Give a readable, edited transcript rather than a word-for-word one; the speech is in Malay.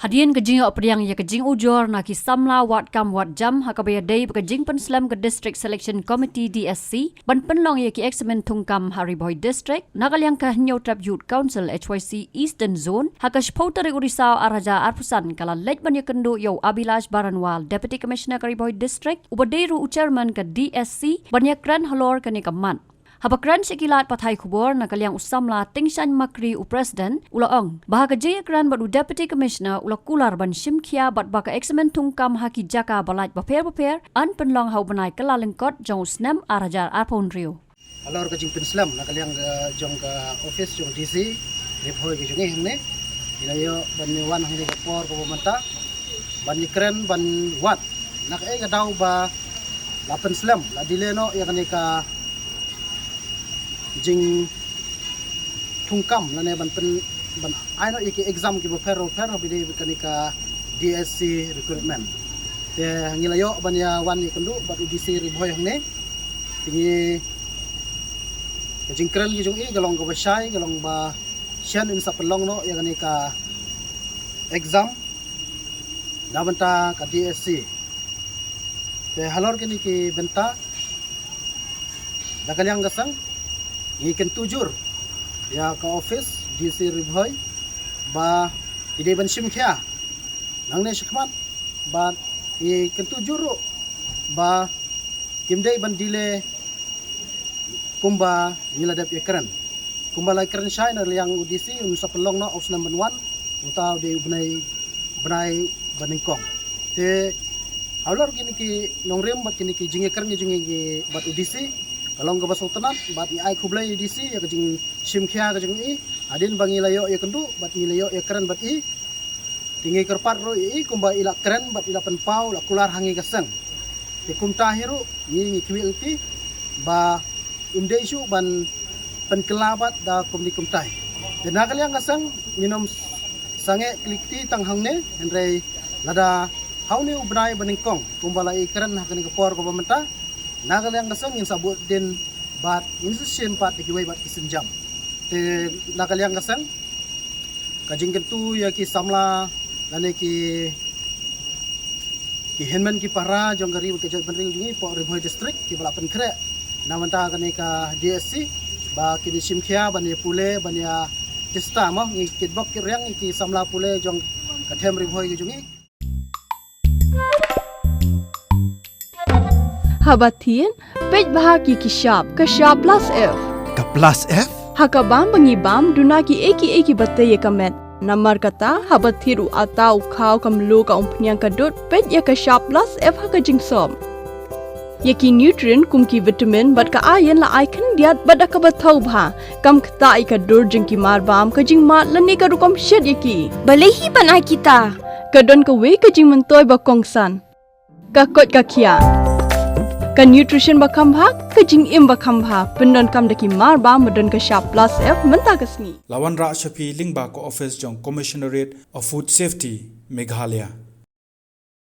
Hadian kejing opriang ya kejing ujor na kisamla wat kam wat jam hakabaya day kejing penslam ke District Selection Committee DSC ban penlong ya ki examen tungkam Hariboy District nakalyang ka New Trap Youth Council HYC Eastern Zone hakash pautere urisao araja arpusan kala lej ban ya kendo yo Abilash Baranwal Deputy Commissioner Hariboy District ubaderu chairman ke DSC ban ya kran halor kani kaman. Habakran sekilat pathai kubor nakalyang usamla tingsan makri u president ulaong bahaga jaya kran badu deputy commissioner ula kular ban simkhia bat baka examen tungkam haki jaka balaj baper an penlong hau banai kelalengkot jong snam arajar arpon rio alor ka jingpin slam nakalyang jong ka office jong DC rephoi ke jongi hangne ilayo ban wan hangne ka por ko manta ban kran ban wat nak ga daw ba lapen slam la dileno ya kanika jing tungkam lane ban aino iki exam ki pero bide kanika DSC recruitment te ngilayo ban ya wan ni kendu bat UDC riboy hangne tingi jing kren ki jong i galong ba shai galong ba sian in sa pelong no ya kanika exam dabanta ka DSC te halor kini ki benta dakalyang gasang ikan tujur ya ke office DC Riboy ba ide ban simkhia nangne shikmat ba ikan tujur ba kimdai ban dile kumba niladap ekran kumba la ekran shine yang UDC unsa pelong no os number 1 utau de benai baningkong te alor kini ki nongrem bat kini ki jinge ekran jinge bat UDC kalong ke basultanan bat ai kublai UDC ya kejing simkhia kejing i adin bangi layo ya kendu bat ilayo ya keren bat i tinggi kerpat ro i kumba ila keren bat ila penpau la kular hangi kasang te kumta hiru ni kiwil ti ba umde isu ban penkelabat da kumni kumtai te nakalyang kasang minum sange klikti tang hangne henrei lada hauni ubnai baningkong kumba la i keren hakani kepor ko pementa nakalyang kasang yang sabut din bat insusin pat dikiway bat kisenjam te nakalyang kasang kajing kentu ya ki samla lane ki henman ki para jong gari ke jot benring jungi po Riboy District ki balapan kre namanta kani ka DSC ba kini simkhia ban ya pule ban ya testa mo ngi kitbok ki reng ki samla pule jong kathem Riboy ki jungi Habatin, pej bahagi kishap plus F. Ka plus F? Hakabam bangibam duna ki eki batte ye kamet. Namar kata habathiru atau kau kamlu ka umpnyang kadut pej ye kishap plus F haka jingsom. Yeki nutrient kum ki vitamin bat ka ayen la icon diat bat ka bathau bha kam khta ika dur jing ki marbam ka jing mat lani ka rukom shed yeki. Balehi banai kita. Kadon ka we ka jing mentoy ba kongsan. Ka kot ka kia. Ka nutrition bakam bhag ka jing im bakam bhag pendon kam daki mar ba modon ka sharp plus F menta kasni Lawan Ra Shafi Lingba ko office jong Commissionerate of Food Safety Meghalaya